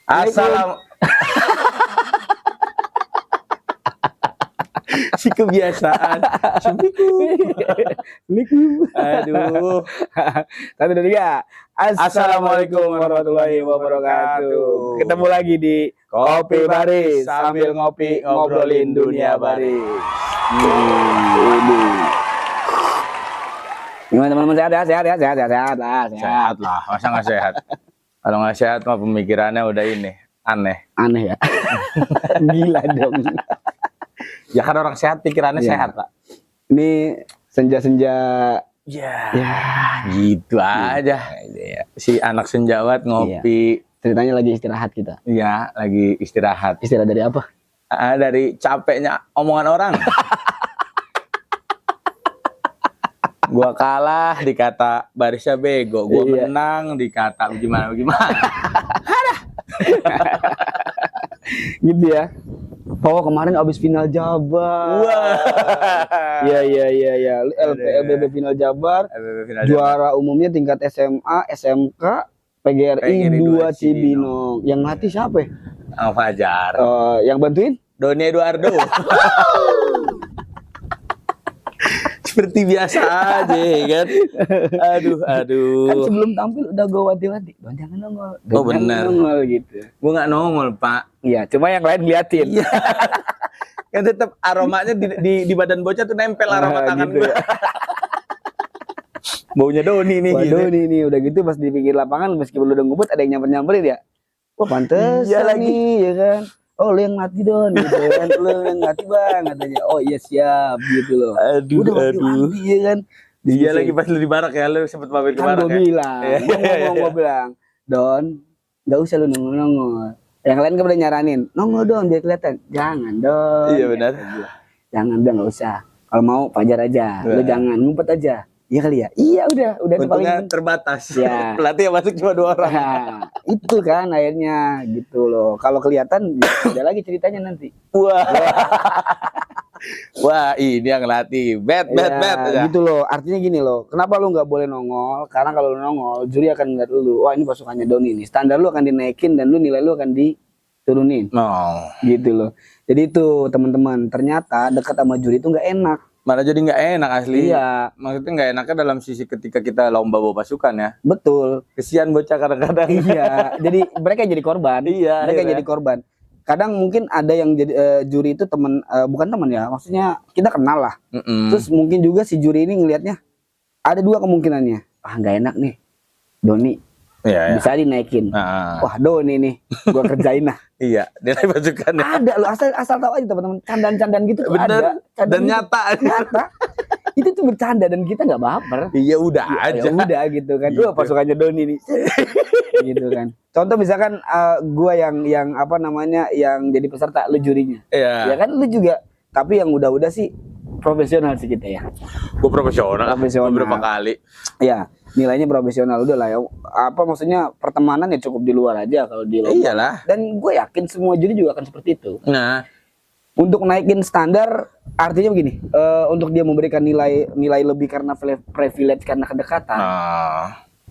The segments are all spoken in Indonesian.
Assalam. Si kebiasaan. Assalamualaikum. Aduh. 1, 2, 3. Assalamualaikum warahmatullahi wabarakatuh. Ketemu lagi di Kopi Baris sambil ngopi ngobrolin dunia baris. Gimana teman-teman, sehat lah. Sehat lah, masa nggak sehat? Kalau nggak sehat mah pemikirannya udah ini aneh. Aneh ya. Gila dong. Ya kan orang sehat pikirannya Ya. sehat Pak. Ini senja-senja Ya, ya. gitu aja. Si anak senjawat ngopi. Ceritanya lagi istirahat kita. Iya, lagi istirahat. Istirahat dari apa? Dari capeknya omongan orang. Gua kalah dikata barisnya bego, gua Iya. menang dikata gimana. Gitu ya. Oh, kemarin abis final Jabar. Wah. Iya. LBB final Jabar. Juara umumnya tingkat SMA, SMK, PGRI 2 Cibinong. Yang latih siapa ya? Fajar. Yang bantuin? Doni Eduardo. Seperti biasa aja kan. Aduh. Kan sebelum tampil udah gue wanti-wanti. Don jangan nongol. Oh, benar. Nongol gitu. Gua nggak nongol, Pak. Iya, cuma yang lain ngeliatin. Iya. Kan tetap aromanya di badan bocah tuh nempel aroma tangan gitu gua. ya. Baunya Doni nih gitu. Waduh nih udah gitu pas di pinggir lapangan meskipun udah ngumpet ada yang nyamperin ya. Wah pantes Iya lagi. nih ya kan. Oh lu yang mati Don gitu kan. Lu yang mati Bang katanya. Oh iya siap gitu loh. Aduh. Wanti ya kan. Dia lagi pas lu di barak ya, lu sempet mampir ke Kan barak gue ya. bilang, gue bilang, Don, nggak usah lu nongol. Yang lain kan udah nyaranin, nongol Don biar kelihatan. Jangan Don. Iya benar. Jangan udah nggak usah. Kalau mau Fajar aja, lu jangan ngumpet aja. Iya kali ya. Iya udah itu paling Untungnya terbatas. Ya. Pelatih yang masuk cuma 2 orang. Nah, itu kan akhirnya gitu loh. Kalau kelihatan ada lagi ceritanya nanti. Wah, ini yang latih. Bet. Ya. Gitu loh. Artinya gini loh. Kenapa lu nggak boleh nongol? Karena kalau lu nongol, juri akan ngeliat lu. Wah ini pasukannya Doni nih. Standar lu akan dinaikin dan lu nilai lu akan diturunin. No. Gitu loh. Jadi itu teman-teman. Ternyata dekat sama juri itu nggak enak. Malah jadi nggak enak asli. Iya. Maksudnya nggak enaknya dalam sisi ketika kita lomba bawa pasukan ya. Betul. Kesian bocah kadang-kadang. Iya. Jadi mereka jadi korban. Iya. Mereka akhirnya. jadi korban. Kadang mungkin ada yang jadi juri itu teman, bukan teman ya. Maksudnya kita kenal lah. Terus mungkin juga si juri ini ngelihatnya ada 2 kemungkinannya. Ah nggak enak nih. Doni. Iya. Bisa dinaikin. Wah Doni nih. Gua kerjain lah. Iya. Nilai pasukan. Ada loh asal tahu aja teman-teman. Candaan-candaan gitu tuh Bener. ada. Dan nyata. Itu tuh bercanda dan kita nggak baper. Iya udah aja. Ya udah gitu kan. Gitu. Pasukannya Doni nih. Gitu kan. Contoh misalkan gua yang apa namanya yang jadi peserta lu jurinya. Iya. Ya kan lu juga. Tapi yang udah sih profesional sih kita ya. Gue profesional. Beberapa kali. Ya, nilainya profesional udah lah ya. Apa maksudnya pertemanan ya cukup di luar aja kalau di lomba. Iyalah. Dan gue yakin semua juri juga akan seperti itu. Nah, Untuk naikin standar artinya begini, untuk dia memberikan nilai lebih karena privilege karena kedekatan.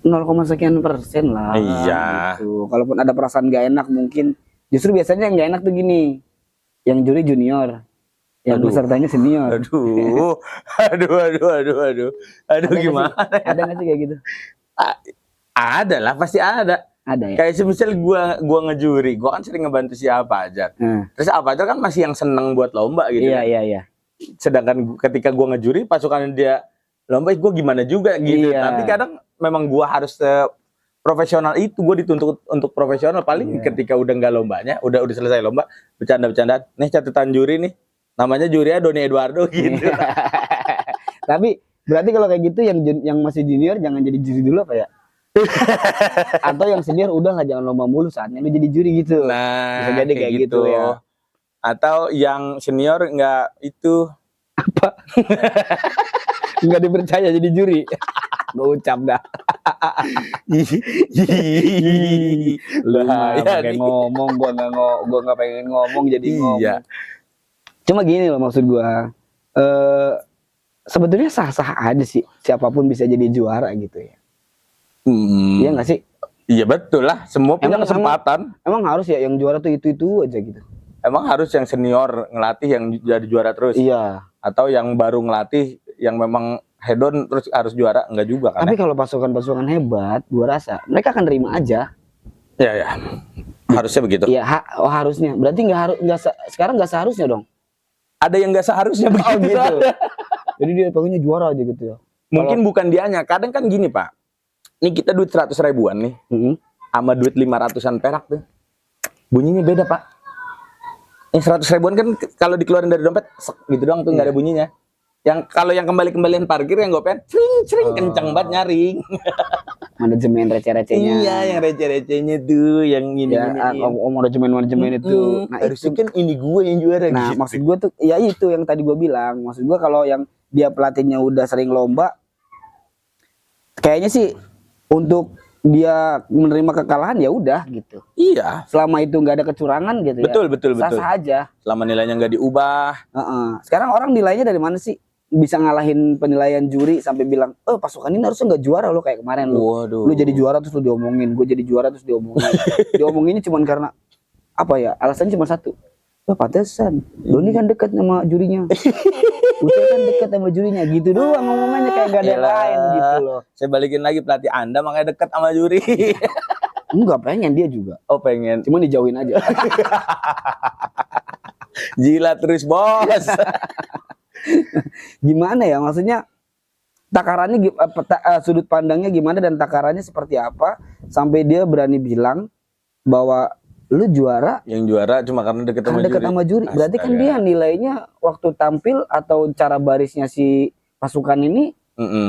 0, sekian persen lah. Iya. Gitu. Kalaupun ada perasaan gak enak mungkin justru biasanya yang gak enak tuh gini. Yang juri junior, yang pesertanya senior. Aduh gimana? Ada nggak sih kayak gitu? Ada lah, pasti ada. Ada ya. Kayak misal gua ngejuri, gua kan sering ngebantu siapa aja. Terus apa aja kan masih yang seneng buat lomba gitu. Iya. Sedangkan ketika gua ngejuri pasukan dia lomba, gua gimana juga gitu. Iya. Tapi kadang memang gua harus profesional itu, gua dituntut untuk profesional. Paling ketika udah nggak lombanya, udah selesai lomba, bercanda-bercanda. Nih catatan juri nih, namanya jurinya Doni Eduardo gitu. Tapi berarti kalau kayak gitu yang masih junior jangan jadi juri dulu apa ya? Atau yang senior udah lah jangan lomba mulu saatnya lu jadi juri gitu. Nah, bisa jadi kayak gitu ya. Atau yang senior nggak itu apa? Nggak dipercaya jadi juri. Gak ucap dah. Lah, pengen ngomong, gua nggak pengen ngomong jadi ngomong. Cuma gini loh maksud gua. Sebetulnya sah-sah aja sih siapapun bisa jadi juara gitu ya. Iya nggak sih? Iya betul lah, semua punya Emang- kesempatan. Emang harus ya yang juara tuh itu aja gitu. Emang harus yang senior ngelatih yang jadi juara terus, Iya. atau yang baru ngelatih yang memang hedon terus harus juara, enggak juga kan? Tapi kalau pasukan-pasukan hebat, gua rasa mereka akan terima aja. Ya ya, harusnya begitu. Iya, harusnya. Berarti nggak harus, sekarang nggak seharusnya dong. Ada yang nggak seharusnya Oh begitu. gitu. Jadi dia pengennya juara aja gitu ya. Mungkin bukan dianya, kadang kan gini Pak. Ini kita duit 100 ribuan nih, sama duit 500-an perak tuh. Bunyinya beda Pak. Yang 100 ribuan kan kalau dikeluarin dari dompet, sek, gitu doang tuh nggak ada bunyinya. Yang kalau yang kembalian parkir yang gopen, cering kenceng banget nyaring. Manajemen receh-recehnya. Iya, yang receh-recehnya tuh, yang ini Ya, manajemen itu. Nah, harusnya itu. kan ini gue yang juara. Nah, gitu. maksud gue tuh ya itu yang tadi gue bilang. Maksud gue kalau yang dia pelatihnya udah sering lomba, kayaknya sih untuk dia menerima kekalahan ya udah gitu. Iya, Selama itu nggak ada kecurangan gitu betul ya. betul betul. Sah-sah aja. Selama nilainya nggak diubah. Sekarang orang nilainya dari mana sih? Bisa ngalahin penilaian juri sampai bilang, pasukan ini harusnya nggak juara lo kayak kemarin lo. Waduh. Lu jadi juara terus lu diomongin, gue jadi juara terus diomongin. Diomonginnya cuma karena apa ya? Alasannya cuma satu. Wah, pantesan. Doni kan dekat sama jurinya. Udah kan dekat sama jurinya gitu doang ngomongannya, kayak gak ada yang Iyalah. lain gitu loh. Saya balikin lagi, pelatih Anda makanya dekat sama juri. Enggak pengen dia juga. Oh pengen. Cuma dijauhin aja. Jilat terus bos. Gimana ya maksudnya? Takarannya sudut pandangnya gimana dan takarannya seperti apa sampai dia berani bilang bahwa lu juara Yang juara cuma karena deket sama dekat juri. sama juri. Berarti kan Astaga. dia nilainya waktu tampil atau cara barisnya si pasukan ini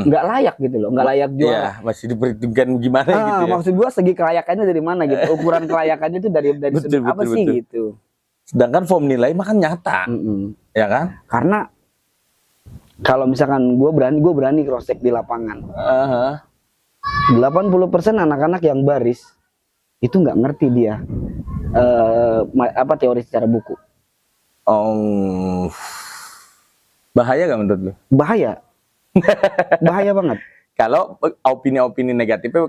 nggak layak gitu loh, nggak layak juara. Iya, masih diperhitungkan gimana gitu ya. Maksud gua segi kelayakannya dari mana gitu, ukuran kelayakannya itu dari Betul, sudut apa betul, sih betul. gitu. Sedangkan form nilai mah kan nyata, ya kan? Karena kalau misalkan gue berani cross check di lapangan. 80% anak-anak yang baris itu nggak ngerti dia teori secara buku. Oh, bahaya gak menurut lu? Bahaya. Bahaya banget. Kalau opini-opini negatifnya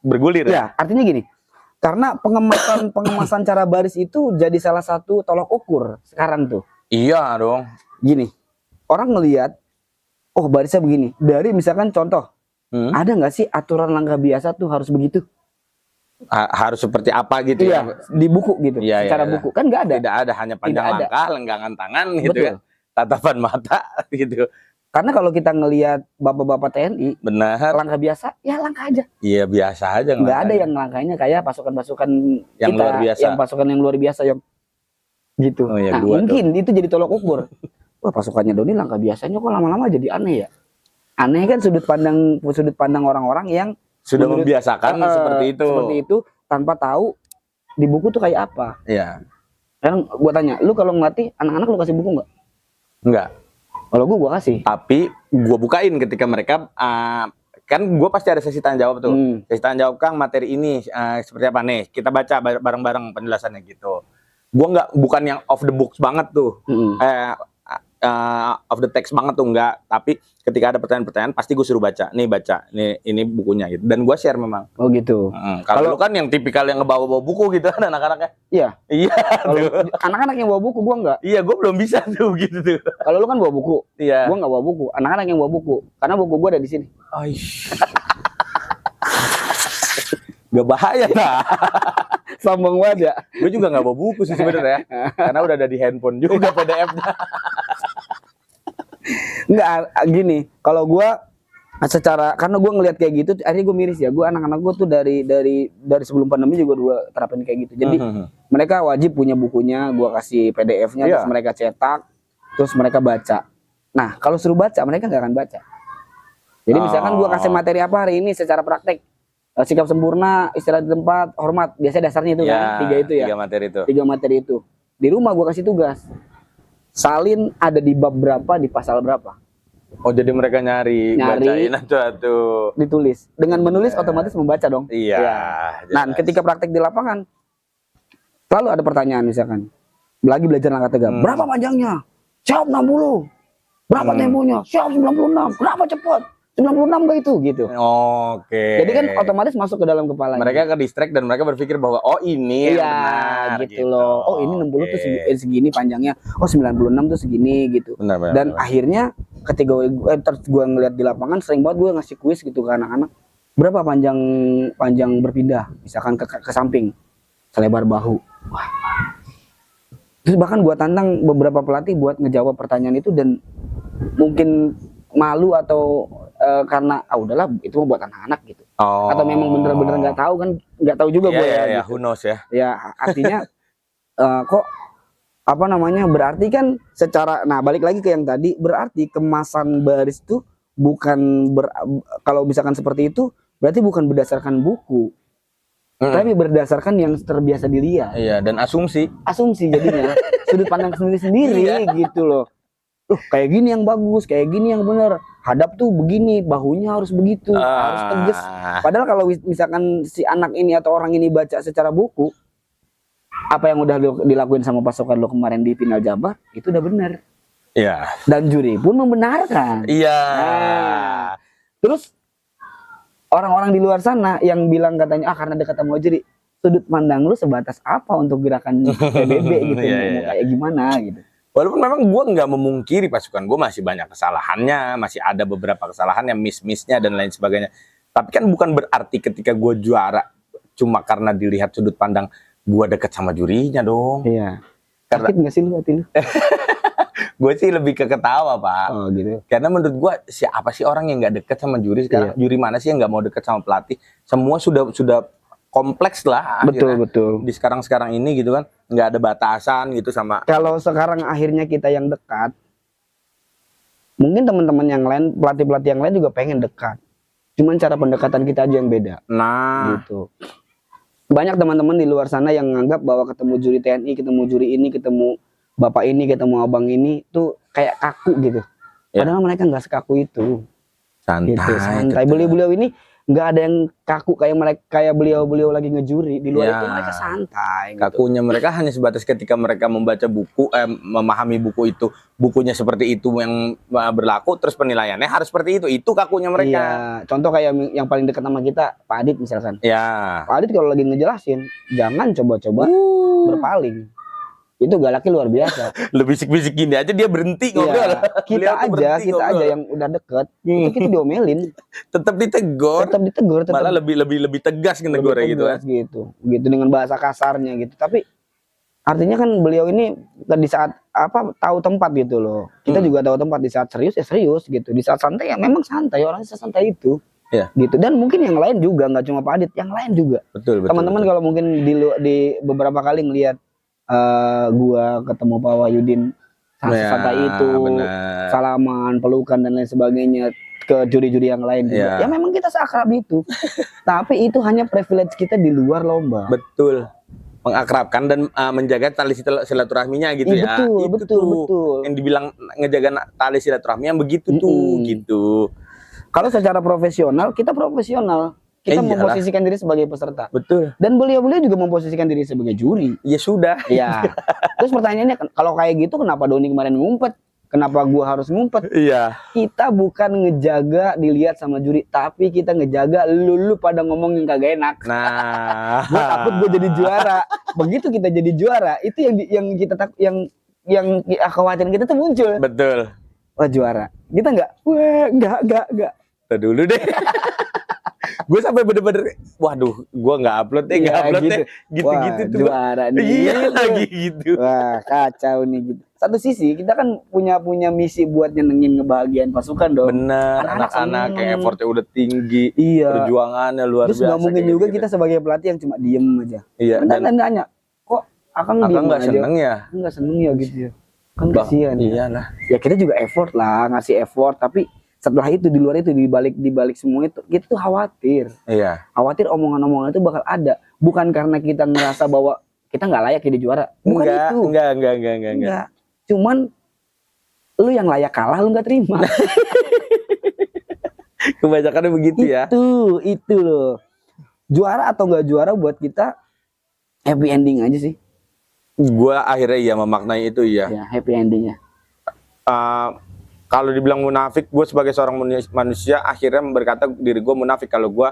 bergulir ya? Ya, artinya gini. Karena pengemasan cara baris itu jadi salah satu tolak ukur sekarang tuh. Iya dong. Gini, orang ngelihat, oh barisnya begini. Dari misalkan contoh, ada nggak sih aturan langkah biasa tuh harus begitu? Harus seperti apa gitu Iya, di buku gitu. Iya, secara iya. buku kan nggak ada. Tidak ada, hanya panjang Tidak ada. langkah, lenggangan tangan gitu Betul. ya. Tatapan mata gitu. Karena kalau kita ngelihat bapak-bapak TNI, Benar. langkah biasa, ya langkah aja. Iya biasa aja. Nggak ada yang langkahnya kayak pasukan-pasukan Yang kita, luar biasa. yang pasukan yang luar biasa yang gitu. Oh, iya, Nah, dua mungkin itu jadi tolak ukur. Wah, pasukannya Doni langkah biasanya kok lama-lama jadi aneh ya. Aneh kan sudut pandang orang-orang yang sudah menurut- membiasakan seperti itu. Seperti itu tanpa tahu di buku tuh kayak apa. Iya. Sekarang gua tanya, lu kalau ngelatih anak-anak lu kasih buku nggak? Enggak. Kalau gua kasih. Tapi gua bukain ketika mereka kan gua pasti ada sesi tanya jawab tuh. Sesi tanya jawab, Kang, materi ini seperti apa nih? Kita baca bareng-bareng penjelasannya gitu. Gua bukan yang off the books banget tuh. Of the text banget tuh enggak, tapi ketika ada pertanyaan-pertanyaan pasti gue suruh baca. Nih baca, nih ini bukunya gitu. Dan gue share memang. Oh gitu. Kalau lu kan yang tipikal yang ngebawa-bawa buku gitu kan anak-anaknya. Iya. Iya. Kalau anak-anak yang bawa buku gua enggak. Iya, gue belum bisa tuh gitu tuh. Kalau lu kan bawa buku. Iya. Gua enggak bawa buku. Anak-anak yang bawa buku. Karena buku gua ada di sini. Gak bahaya nah. Sombong banget ya. Gue juga gak bawa buku sih sebenarnya. Karena udah ada di handphone juga PDF-nya. Enggak gini. Kalau gua karena gua ngelihat kayak gitu, akhirnya gua miris ya. Gua anak-anak gua tuh dari sebelum pandemi juga gua terapin kayak gitu. Jadi mereka wajib punya bukunya, gua kasih PDF-nya, terus mereka cetak, terus mereka baca. Nah, kalau suruh baca, mereka nggak akan baca. Jadi misalkan gua kasih materi apa hari ini secara praktek, sikap sempurna, istirahat di tempat, hormat, biasanya dasarnya itu kan, 3 itu ya. 3 materi itu. 3 materi itu. Di rumah gua kasih tugas. Salin ada di bab berapa, di pasal berapa. Oh, jadi mereka nyari. Bacain satu-satu. Ditulis. Dengan menulis otomatis membaca dong. Iya. Nah, ketika praktek di lapangan, selalu ada pertanyaan misalkan. Lagi belajar langkah tegak. Berapa panjangnya? Siap 60. Berapa temponya? Siap 96. Berapa cepat? 96 gak itu gitu. Oke. Jadi kan otomatis masuk ke dalam kepala. Mereka ke distract dan mereka berpikir bahwa oh ini yang iya benar gitu loh. Oh ini 60 tuh segini panjangnya. Oh 96 tuh segini gitu. Benar, Dan akhirnya ketika gue ngeliat di lapangan sering banget gue ngasih kuis gitu ke anak-anak. Berapa panjang berpindah misalkan ke samping selebar bahu. Wah. Terus bahkan gue tantang beberapa pelatih buat ngejawab pertanyaan itu dan mungkin malu atau karena udahlah itu mau buat anak-anak gitu. Atau memang bener-bener nggak tahu kan, nggak tahu juga gue ya. Who knows ya. Ya artinya kok apa namanya berarti kan secara balik lagi ke yang tadi berarti kemasan baris tuh bukan kalau misalkan seperti itu berarti bukan berdasarkan buku. Tapi berdasarkan yang terbiasa dilihat. Iya, dan asumsi jadinya sudut pandang sendiri gitu loh. Kayak gini yang bagus, kayak gini yang bener. Hadap tuh begini, bahunya harus begitu, harus tegas. Padahal kalau misalkan si anak ini atau orang ini baca secara buku, apa yang udah dilakuin sama pasukan lo kemarin di final Jabar, itu udah bener. Iya. Dan juri pun membenarkan. Iya. Terus orang-orang di luar sana yang bilang katanya karena dekat sama juri, sudut pandang lu sebatas apa untuk gerakan PBB gitu, kayak gimana gitu. Walaupun memang gue nggak memungkiri pasukan gue masih banyak kesalahannya, masih ada beberapa kesalahan yang miss-missnya dan lain sebagainya. Tapi kan bukan berarti ketika gue juara cuma karena dilihat sudut pandang gue deket sama jurinya dong. Iya. Sakit nggak sih lu hati lu? Gue sih lebih ke ketawa Pak. Oh gitu. Karena menurut gue siapa sih orang yang nggak deket sama juri sekarang? Juri mana sih yang nggak mau deket sama pelatih? Semua sudah kompleks lah. Betul. Di sekarang ini gitu kan nggak ada batasan gitu sama. Kalau sekarang akhirnya kita yang dekat, mungkin teman-teman yang lain, pelatih-pelatih yang lain juga pengen dekat. Cuman cara pendekatan kita aja yang beda. Nah, gitu. Banyak teman-teman di luar sana yang menganggap bahwa ketemu juri TNI, ketemu juri ini, ketemu bapak ini, ketemu abang ini tuh kayak kaku gitu. Padahal mereka nggak sekaku itu. Santai. Gitu, santai. Beliau-beliau ini nggak ada yang kaku kayak beliau-beliau lagi ngejuri. Di luar itu mereka santai. Kakunya mereka hanya sebatas ketika mereka membaca buku, memahami buku itu, bukunya seperti itu yang berlaku, terus penilaiannya harus seperti itu. Itu kakunya mereka. Iya. Contoh kayak yang paling dekat sama kita, Pak Adit misalkan. Ya. Pak Adit kalau lagi ngejelasin, jangan coba-coba berpaling. Itu galaknya luar biasa. Lebih bisik-bisik gini aja dia berhenti ngobrol. Kita aja yang udah deket, itu kita diomelin. Tetap ditegur. Malah lebih tegas negornya gitu kan. Gitu dengan bahasa kasarnya gitu. Tapi artinya kan beliau ini di saat tahu tempat gitu loh. Kita juga tahu tempat, di saat serius ya serius gitu. Di saat santai ya memang santai, orang sesantai itu. Ya. Gitu. Dan mungkin yang lain juga, nggak cuma Pak Adit, yang lain juga. Betul. Teman-teman kalau mungkin di beberapa kali ngelihat gua ketemu Pak Wahyudin santai itu, salaman, pelukan dan lain sebagainya ke juri-juri yang lain juga. Ya memang kita seakrab itu. Tapi itu hanya privilege kita di luar lomba. Betul. Mengakrabkan dan menjaga tali silaturahminya gitu ya. Betul. Yang dibilang ngejaga tali silaturahmi yang begitu tuh gitu. Kalau secara profesional, kita profesional. Kita memposisikan diri sebagai peserta. Betul. Dan beliau-beliau juga memposisikan diri sebagai juri. Ya sudah. Iya. Terus pertanyaannya, kalau kayak gitu kenapa Doni kemarin ngumpet? Kenapa gua harus ngumpet? Iya. Kita bukan ngejaga dilihat sama juri, tapi kita ngejaga lu pada ngomong yang kagak enak. Nah, gua takut gua jadi juara. Begitu kita jadi juara, itu yang kita yang kekhawatiran kita tuh muncul. Betul. Wah juara. Kita enggak. Tuh dulu deh. Gue sampai bener-bener, waduh, gue nggak upload deh, gitu-gitu tuh. Juara nih. Iya lagi gitu. Wah kacau nih gitu. Satu sisi kita kan punya misi buat nyenengin ngebahagiain pasukan dong. Bener, anak-anak yang effortnya udah tinggi, perjuangannya luar biasa. Terus nggak mungkin juga kita sebagai pelatih yang cuma diem aja. Iya. Dan nanya, kok Akang diem nggak aja? seneng ya? Nggak seneng ya gitu ya. Kan kasihan. Iya lah. Ya kita juga effort lah, ngasih effort, tapi setelah itu di luar itu di balik semua itu kita tuh khawatir. Iya. Khawatir omongan-omongan itu bakal ada. Bukan karena kita ngerasa bahwa kita nggak layak jadi juara. Bukan itu. Enggak. Cuman lu yang layak kalah lu nggak terima. Kebanyakannya begitu ya. Itu loh. Juara atau nggak juara buat kita happy ending aja sih. Gua akhirnya memaknai itu ya. Ya happy endingnya. kalau dibilang munafik, gue sebagai seorang manusia akhirnya berkata diri gue munafik kalau gue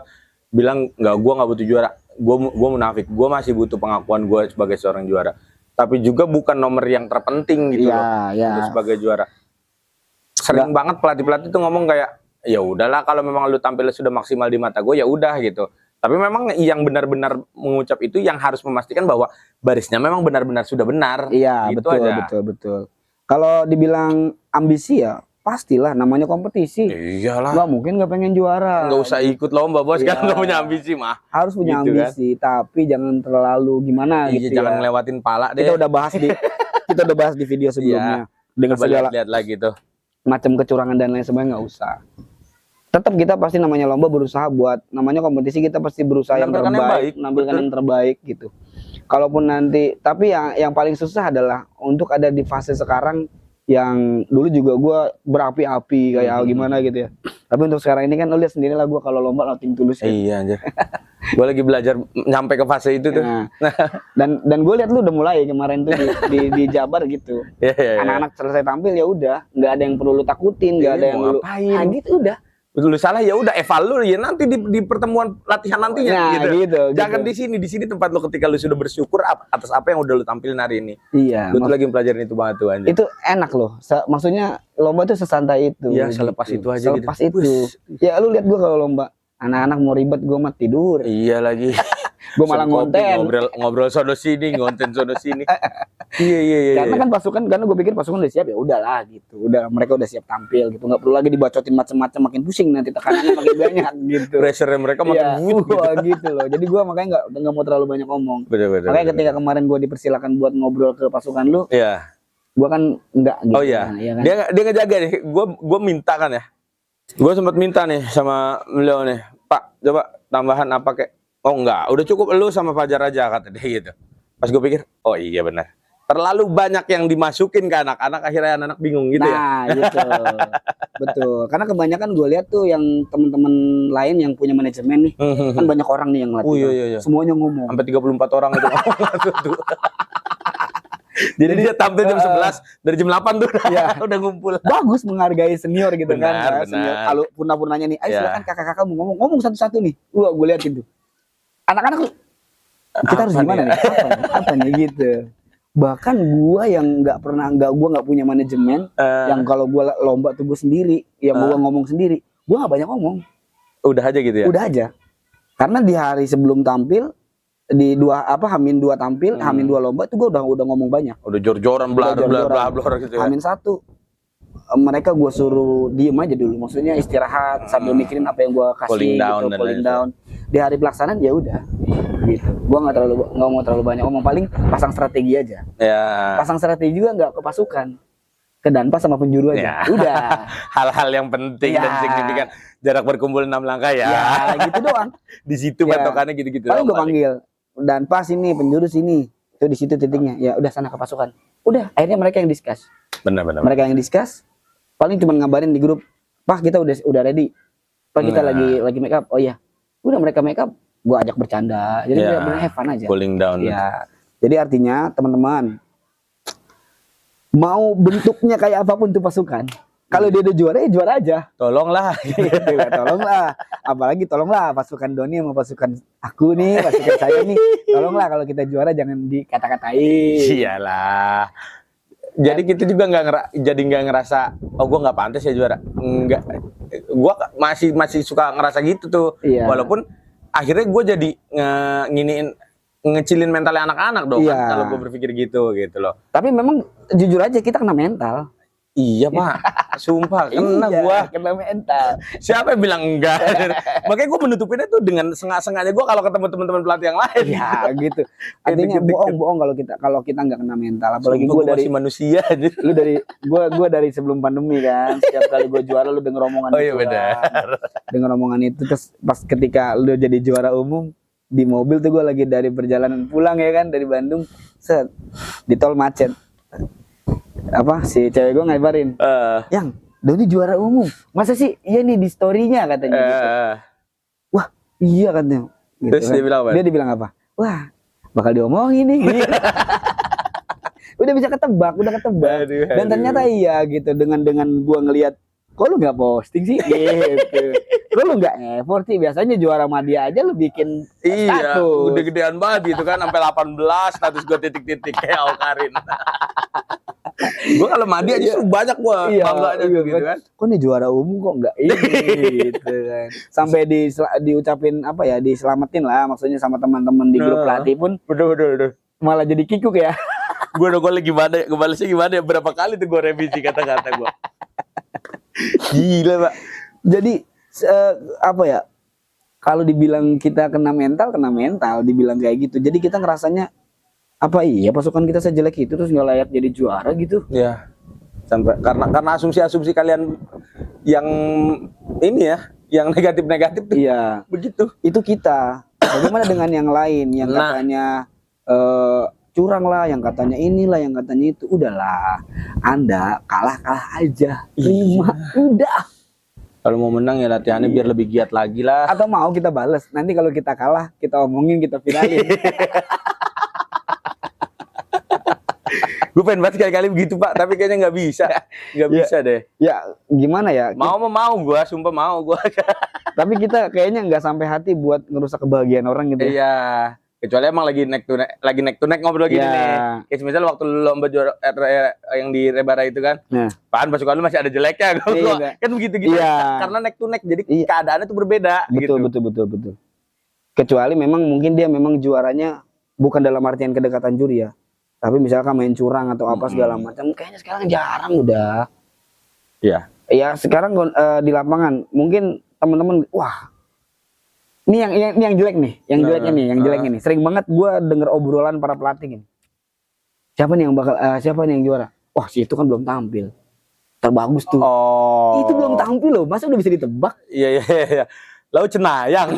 bilang gue nggak butuh juara. Gue munafik. Gue masih butuh pengakuan gue sebagai seorang juara. Tapi juga bukan nomor yang terpenting gitu loh untuk sebagai juara. Sering banget pelatih tuh ngomong kayak, ya udahlah kalau memang lu tampil sudah maksimal di mata gue ya udah gitu. Tapi memang yang benar-benar mengucap itu yang harus memastikan bahwa barisnya memang benar-benar sudah benar. Iya, gitu betul, aja. betul. Kalau dibilang ambisi ya pastilah, namanya kompetisi. Iyalah. Nggak mungkin nggak pengen juara. Nggak usah ikut lomba bos, kan nggak punya ambisi mah. Harus punya Gitu ambisi, tapi jangan terlalu gimana Iya, gitu jangan ya. ngelewatin pala deh. Kita udah bahas di video sebelumnya. Dengan segala lihat lagi tuh. macam kecurangan dan lain sebagainya, nggak usah. Tetap kita pasti namanya lomba berusaha buat, namanya kompetisi kita pasti berusaha yang terbaik, menampilkan yang terbaik gitu. Kalaupun nanti, tapi yang paling susah adalah untuk ada di fase sekarang yang dulu juga gue berapi-api kayak gimana gitu ya. Tapi untuk sekarang ini kan lo lihat sendiri lah gue kalau lomba Nothing Tulus ya. Iya anjir. Gue lagi belajar nyampe ke fase itu tuh. Nah, dan gue lihat lu udah mulai kemarin tuh di Jabar gitu. Anak-anak selesai tampil ya udah, nggak ada yang perlu lu takutin, nggak ada yang lu ngapain. Gitu udah. Lu salah ya udah eval lu ya nanti di pertemuan latihan nantinya Nah, gitu. Jangan di sini tempat lu ketika lu sudah bersyukur atas apa yang udah lu tampilin hari ini. Iya. Lu tuh lagi pelajarin itu banget tuh anjir. Itu enak loh. Maksudnya lomba tuh sesantai itu. Iya, selepas itu aja gitu. Selepas itu. Ya lu lihat gua kalau lomba, anak-anak mau ribet gua mah tidur. Iya lagi. Gua malah ngonten. Ngobrol sono sini, ngonten sono sini. Iya. Karena kan pasukan, karena gue pikir pasukan udah siap ya udahlah gitu. Udah mereka udah siap tampil gitu. Nggak perlu lagi dibacotin macam-macam, makin pusing nanti tekanannya makin banyak gitu. Pressure mereka makin gitu loh. Jadi gue makanya nggak mau terlalu banyak ngomong. Bener. Makanya ketika kemarin gue dipersilakan buat ngobrol ke pasukan lu, iya. Gue kan enggak gitu. Oh iya. Nah, ya kan? Dia ngejaga nih. Gue minta kan ya. Gue sempat minta nih sama beliau nih, Pak, coba tambahan apa kayak. Oh enggak, udah cukup lu sama Fajar aja kata dia gitu. Pas gue pikir, oh iya benar. Terlalu banyak yang dimasukin ke anak-anak, akhirnya anak-anak bingung gitu ya. Nah, gitu. Betul. Karena kebanyakan gue lihat tuh yang teman-teman lain yang punya manajemen nih, kan banyak orang nih yang latih. Oh iya. Semuanya ngomong. Sampai 34 orang itu ngomong. Jadi dia tampil jam 11, dari jam 8 tuh udah ngumpul. Bagus menghargai senior gitu kan. Benar. Senior, kalau punah-punahnya nih, ayo silakan kakak-kakak mau ngomong satu-satu nih. Gue lihat itu. Anak-anak kita harus gimana nih? Apa nih gitu. Bahkan gua yang gua nggak punya manajemen, yang kalau gua lomba tuh gua sendiri, yang gua ngomong sendiri, gua nggak banyak ngomong. Udah aja gitu ya. Udah aja. Karena di hari sebelum tampil, di Hamin 2 tampil, Hamin 2 lomba tuh gua udah ngomong banyak. Udah jor-joran bla gitu ya. Hamin 1 mereka gue suruh diem aja dulu, maksudnya istirahat sambil mikirin apa yang gue kasih, cooling down. Di hari pelaksanaan ya udah, gitu. Gue nggak mau terlalu banyak ngomong, paling pasang strategi aja. Ya. Pasang strategi juga nggak ke pasukan, ke Danpas sama penjuru aja. Udah. Hal-hal yang penting dan signifikan, jarak berkumpul 6 langkah ya. Ya gitu doang. Di situ patokannya gitu-gitu. Paling gue panggil Danpas ini, penjuru sini, itu di situ titiknya. Ya udah sana ke pasukan. Udah, akhirnya mereka yang discuss. Benar. Mereka yang discuss. Paling cuma ngabarin di grup, Pak kita udah ready, Pak kita lagi make up. Oh iya, udah mereka make up, gua ajak bercanda, jadi benar-benar have fun aja. Cooling down. Ya, jadi artinya teman-teman mau bentuknya kayak apapun tuh pasukan, kalau dia udah juara ya juara aja. Tolonglah, tolonglah, apalagi tolonglah pasukan Doni sama pasukan aku nih, pasukan saya nih, tolonglah kalau kita juara jangan dikata-katain. Iyalah. Jadi kita juga nggak ngerasa oh gue nggak pantas ya juara, nggak, gue masih suka ngerasa gitu tuh. Walaupun akhirnya gue jadi ngecilin mentalnya anak-anak dong kan, kalau gue berpikir gitu loh. Tapi memang jujur aja kita kena mental. Iya Pak, sumpah kena mental. Siapa yang bilang enggak? Makanya gue menutupinnya tuh dengan sengajanya gue kalau ketemu teman-teman pelatih yang lain. Ya gitu. Artinya bohong kalau kita nggak kena mental. Apalagi gue dari manusia. Lu gue dari sebelum pandemi kan. Setiap kali gue juara lu denger omongan itu. Oh iya benar. Denger omongan itu, terus pas ketika lu jadi juara umum di mobil tuh gue lagi dari perjalanan pulang ya kan dari Bandung, di tol macet. Si cewek gue ngabarin, yang Doni juara umum, masa sih? Iya nih di story-nya katanya gitu. Wah iya katanya gitu. Terus kan. Dia bilang apa? Wah bakal diomongin nih gitu. udah bisa ketebak. Aduh, Dan ternyata iya gitu, dengan gua ngelihat, kok lu nggak posting sih gitu. Kok lu nggak effort sih, biasanya juara Madia aja lu bikin Iya, status. gede-gedean banget gitu kan, sampai 18 status gue titik-titik kayak Aukarin. Gue kalau Madi aja justru banyak gue Iya, bangganya iya, gitu kan. Kok nih juara umum kok nggak ini gitu kan. Sampai diucapin apa ya, diselamatin lah maksudnya sama teman-teman di grup pelatih pun Bener. malah jadi kikuk ya. Gue udah golnya gimana, ngebalesnya gimana ya, berapa kali tuh gue revisi kata-kata gue. Gila, Pak. Jadi apa ya? Kalau dibilang kita kena mental, dibilang kayak gitu. Jadi kita ngerasanya apa iya pasukan kita sejelek itu terus nggak layak jadi juara gitu. Ya. Sampai karena asumsi-asumsi kalian yang ini ya, yang negatif-negatif tuh. Iya. Begitu. Itu kita. Bagaimana dengan yang lain yang katanya curang lah, yang katanya inilah, yang katanya itu. Udahlah, Anda kalah aja, terima, udah. Kalau mau menang ya latihannya biar lebih giat lagi lah. Atau mau kita bales, nanti kalau kita kalah kita omongin, kita viralin. Gue pengen banget sekali-kali begitu, Pak, tapi kayaknya nggak bisa bisa deh. Ya gimana ya, Mau gue, sumpah mau gue. tapi kita kayaknya nggak sampai hati buat ngerusak kebahagiaan orang gitu ya. Iya, kecuali emang lagi neck to neck ngobrol gini nih. Kayak misal waktu lu lomba juara yang di Rebara itu kan, Pan pasukan lu masih ada jeleknya, kan begitu-gitu. Karena neck to neck, jadi keadaannya tuh berbeda. Betul. Kecuali memang mungkin dia memang juaranya bukan dalam artian kedekatan juri ya, tapi misalkan main curang atau apa segala macam, kayaknya sekarang jarang udah. Iya. Ya sekarang di lapangan mungkin teman-teman, wah ini yang jelek nih, yang jeleknya nih. Sering banget gue denger obrolan para pelatih ini. Siapa nih yang juara? Wah si itu kan belum tampil, terbagus tuh. Itu belum tampil loh, masa udah bisa ditebak? Iya. Lalu cenayang.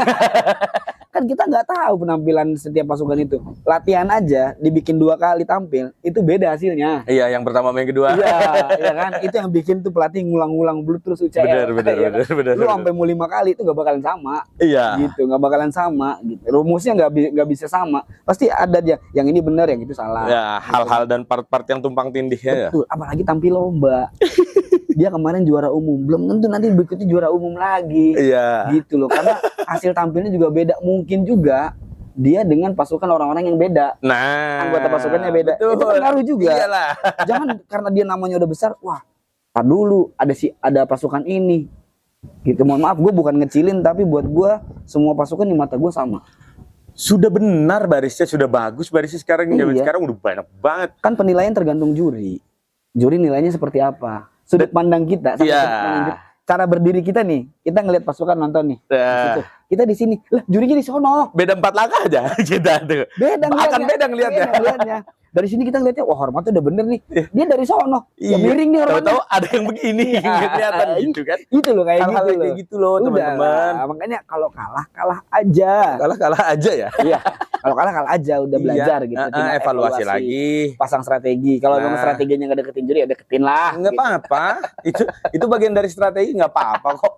Kan kita nggak tahu penampilan setiap pasukan itu. Latihan aja dibikin 2 kali tampil, itu beda hasilnya. Iya, yang pertama sama yang kedua. Iya kan, itu yang bikin tuh pelatih ngulang-ngulang dulu terus UCL. Bener. Lu sampai mau 5 kali itu nggak bakalan sama. Iya. Gitu, nggak bakalan sama. Gitu. Rumusnya nggak bisa sama. Pasti ada aja yang ini benar, yang itu salah. Ya, hal-hal dan part-part yang tumpang tindihnya. Betul. Apalagi tampil lomba. Dia kemarin juara umum, belum tentu nanti berikutnya juara umum lagi. Iya. Gitu loh, karena hasil tampilnya juga beda. Mungkin juga dia dengan pasukan orang-orang yang beda. Nah, anggota pasukannya beda. Betul. Itu kan ngaruh juga. Iyalah. Jangan karena dia namanya udah besar, wah, tar dulu ada pasukan ini. Gitu. Mohon maaf, gue bukan ngecilin, tapi buat gue semua pasukan di mata gue sama. Sudah benar barisnya, sudah bagus barisnya sekarang. Sekarang udah banyak banget. Kan penilaian tergantung juri. Juri nilainya seperti apa? Sudut pandang kita, cara berdiri kita nih, kita ngelihat pasukan nonton nih, kita di sini, lah jurinya di sono. Beda 4 langkah aja kita tuh. Beda ngelihatnya. Dari sini kita ngelihatnya, wah hormatnya udah bener nih. Dia dari sono, ya miring nih hormatnya. Tahu-tahu ada yang begini, kelihatan gitu kan? Itu loh kayak hal-hal gitu kayak gitu loh, teman-teman. Makanya kalau kalah aja. Kalah aja ya. Iya. Kalau kalah aja, udah belajar gitu. Evaluasi lagi, pasang strategi. Kalau memang strateginya nggak deketin juri, ya deketin lah. Nggak apa-apa. Itu bagian dari strategi, nggak apa-apa kok.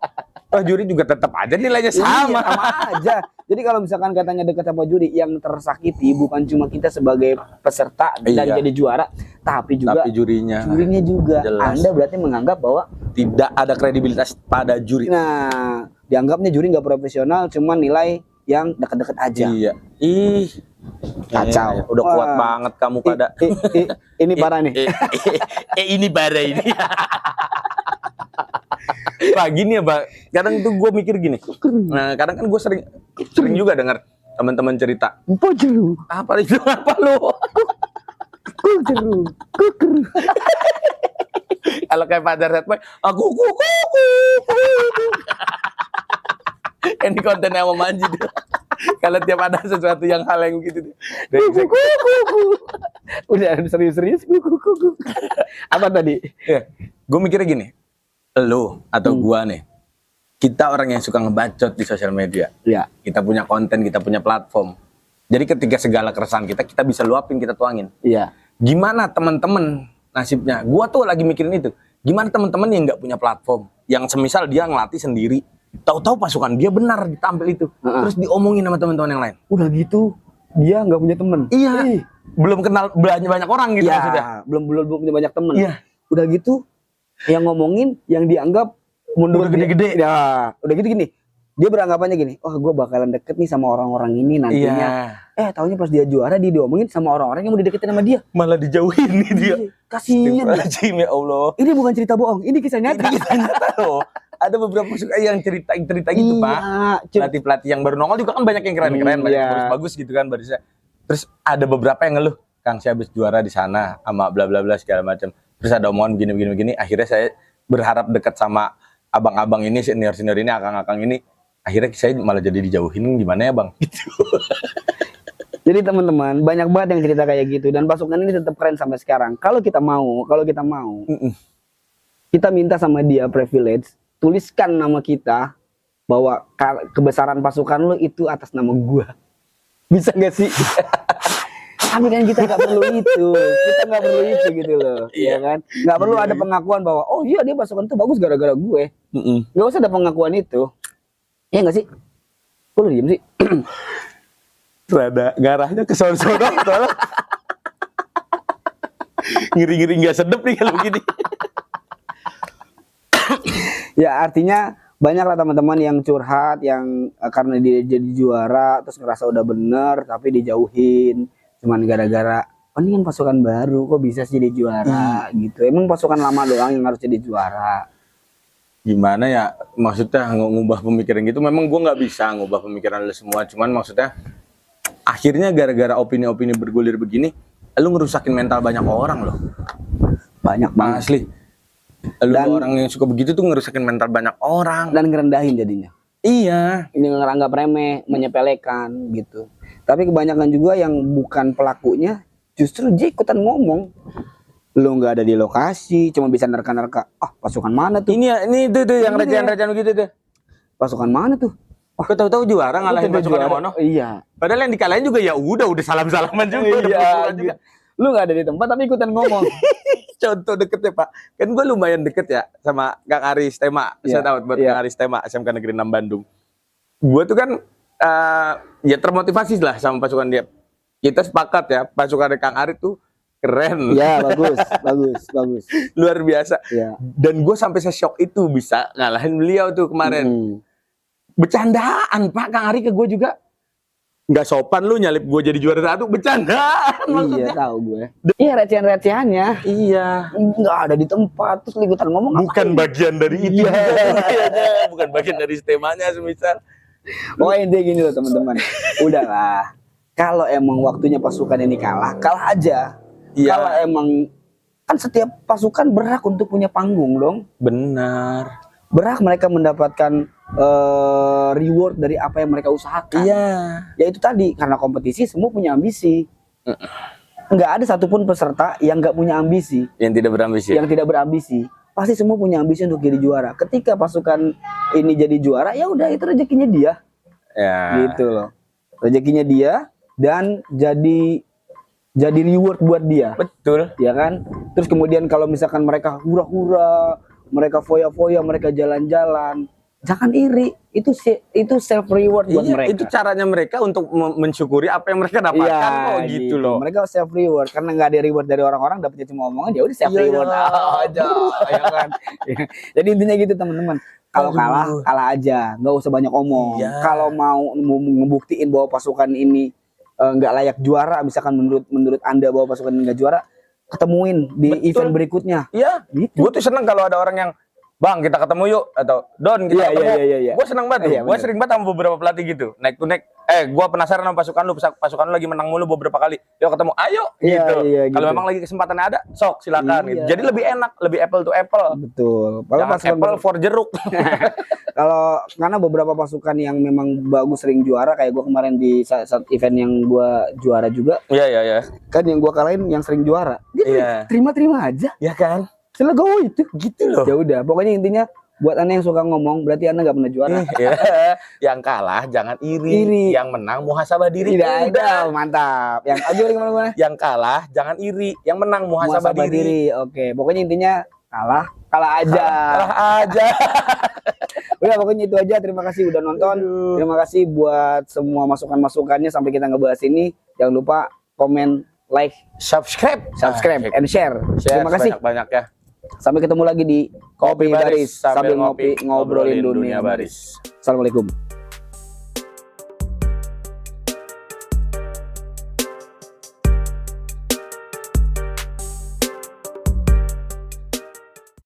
Juri juga tetap aja nilainya sama. Sama aja. Jadi kalau misalkan katanya dekat sama juri, yang tersakiti bukan cuma kita sebagai peserta dan jadi juara, tapi juga jurinya juga. Jelas. Anda berarti menganggap bahwa tidak ada kredibilitas pada juri. Nah, dianggapnya juri nggak profesional, cuma nilai yang dekat-dekat aja. Iya. Kacau. Udah kuat banget kamu pada. Ini parah nih. Ini parah ini. Wah gini ya, Pak. Kadang tuh gue mikir gini. Nah, kadang kan gue sering juga dengar teman-teman cerita. Pojeru. Apa itu? Apa lu? Kujeru. Kalau kayak Fajar Setboy, aku. Ini kontennya mau manji dia. Kalau tiap ada sesuatu yang hal yang begitu. Udah serius. Apa tadi? Ya, gue mikirnya gini. Lo atau gua nih, kita orang yang suka ngebacot di sosial media. Ya. Kita punya konten, kita punya platform. Jadi ketika segala keresahan kita bisa luapin, kita tuangin. Iya. Gimana teman-teman nasibnya? Gua tuh lagi mikirin itu. Gimana teman-teman yang nggak punya platform, yang semisal dia ngelatih sendiri, tahu-tahu pasukan dia benar ditampil itu, terus diomongin sama teman-teman yang lain. Udah gitu, dia nggak punya teman. Iya. belum kenal banyak orang gitu maksudnya. belum punya banyak temen. Iya. Udah gitu yang ngomongin yang dianggap menurut Udah gede-gede. dia, ya udah gitu gini, dia beranggapannya gini, oh gue bakalan deket nih sama orang-orang ini nantinya. Taunya pas dia juara dia diomongin sama orang-orang yang mau dideketin sama dia, Malah dijauhin nih dia. Kasihan. Astagfirullahaladzim, ya Allah. Ini bukan cerita bohong, ini kisah nyata. Ini kisah nyata loh. Ada beberapa suka yang cerita gitu Pak. Pelatih-pelatih yang baru nongol juga kan banyak yang keren-keren, banyak yang bagus-bagus gitu kan barisnya. Terus ada beberapa yang ngeluh, Kang saya habis juara di sana sama bla bla bla segala macam. Terus ada omongan begini. Akhirnya saya berharap dekat sama abang-abang ini, senior-senior ini, akang-akang ini. Akhirnya saya malah jadi dijauhin, gimana ya Bang? Gitu. Jadi teman-teman, banyak banget yang cerita kayak gitu dan pasukan ini tetap keren sampai sekarang. Kalau kita mau, kita minta sama dia privilege, tuliskan nama kita bahwa kebesaran pasukan lo itu atas nama gua. Bisa gak sih? Tapi kan kita nggak perlu itu, gitu loh, ya kan? Nggak perlu ada pengakuan bahwa oh iya dia pasukan itu bagus gara-gara gue. Nggak usah ada pengakuan itu, ya nggak sih? Kok lu diem sih? Rada garahnya ke sono soalnya. Ngiri-ngiri nggak sedep nih kalau begini. Ya artinya banyak lah teman-teman yang curhat yang karena dia jadi juara terus ngerasa udah bener tapi dijauhin cuman gara-gara oh ini kan pasukan baru kok bisa sih jadi juara gitu. Emang pasukan lama doang yang harus jadi juara. Gimana ya maksudnya ngubah pemikiran gitu, memang gue nggak bisa ngubah pemikiran lu semua, cuman maksudnya akhirnya gara-gara opini-opini bergulir begini lu ngerusakin mental banyak orang loh. Banyak banget asli. Lu orang yang suka begitu tuh ngerusakin mental banyak orang dan ngerendahin jadinya. Iya, ini ngeranggap remeh, menyepelekan gitu. Tapi kebanyakan juga yang bukan pelakunya justru dia ikutan ngomong. Lu nggak ada di lokasi, cuma bisa nerka-nerka. Ah, pasukan mana tuh? Ini tuh yang rajaan-rajaan gitu tuh. Pasukan mana tuh? Wah, kau tahu juara ngalahin pasukan yang mana? Iya. Padahal yang dikalahin juga ya udah salam-salaman juga. Iya, juga. Lu nggak ada di tempat tapi ikutan ngomong. Contoh deket ya Pak, kan gue lumayan deket ya sama Kang Aris Tema. Saya tahu buat Kang Aris Tema SMK Negeri 6 Bandung. Gue tuh kan ya termotivasi lah sama pasukan dia. Kita sepakat ya pasukan Kang Aris tuh keren. Ya bagus. Luar biasa. Ya. Dan gue sampai se-shock itu bisa ngalahin beliau tuh kemarin. Bercandaan Pak, Kang Aris ke gue juga. Nggak sopan lu nyalip gue jadi juara satu, bercandaan maksudnya. Iya tahu gue. Iya recehan-recehannya. Iya. Nggak ada di tempat terus ikutan ngomong. Bukan bagian dari itu. Bukan bagian dari temanya semisal. Oh intinya gini loh teman-teman. Udahlah. Kalau emang waktunya pasukan ini kalah aja. Iya. Kalau emang kan setiap pasukan berhak untuk punya panggung dong. Benar. Berhak mereka mendapatkan reward dari apa yang mereka usahakan. Iya. Ya itu tadi karena kompetisi semua punya ambisi. Nggak ada satupun peserta yang nggak punya ambisi. Yang tidak berambisi. Pasti semua punya ambisi untuk jadi juara. Ketika pasukan ini jadi juara, ya udah itu rezekinya dia. Ya. Gitu loh. Rezekinya dia dan jadi reward buat dia. Betul. Ya kan? Terus kemudian kalau misalkan mereka hura-hura, mereka foya-foya, mereka jalan-jalan, jangan iri. Itu self reward buat mereka. Itu caranya mereka untuk mensyukuri apa yang mereka dapatkan gitu loh. Mereka self reward karena nggak ada reward dari orang-orang, dapetnya cuma omongan, ya udah self reward aja. Ya kan? Jadi intinya gitu teman-teman. Kalau kalah aja, nggak usah banyak omong. Kalau mau ngebuktiin bahwa pasukan ini nggak layak juara, misalkan menurut Anda bahwa pasukan ini nggak juara, ketemuin di event berikutnya. Iya. Gitu. Gue tuh seneng kalau ada orang yang Bang kita ketemu yuk atau Don kita ketemu. Iya. Gue seneng banget. Gue sering banget sama beberapa pelatih gitu. Naik to neck. Gue penasaran sama pasukan lu lagi menang mulu beberapa kali. Yuk ketemu. Ayo gitu. Kalau memang lagi kesempatan ada, sok silakan. Gitu. Jadi lebih enak, lebih apple to apple. Betul. Jangan apple for jeruk. Kalau karena beberapa pasukan yang memang bagus sering juara, kayak gue kemarin di saat event yang gue juara juga. Iya. Kan yang gue kalahin yang sering juara. Dia terima-terima aja. Ya kan? Selegowo itu gitu loh. Ya udah, pokoknya intinya buat Anda yang suka ngomong berarti Anda nggak pernah juara. Yang kalah jangan iri. Yang menang muhasabah diri. Udah, mantap. Yang aja gimana? Yang kalah jangan iri. Yang menang muhasabah diri. Oke, pokoknya intinya kalah aja. Kalah aja. Udah pokoknya itu aja. Terima kasih udah nonton. Terima kasih buat semua masukan-masukannya sampai kita ngebahas ini. Jangan lupa komen, like, subscribe, and share. Terima kasih. Banyak ya. Sampai ketemu lagi di Kopi Baris sambil ngopi ngobrolin dunia baris. Assalamualaikum.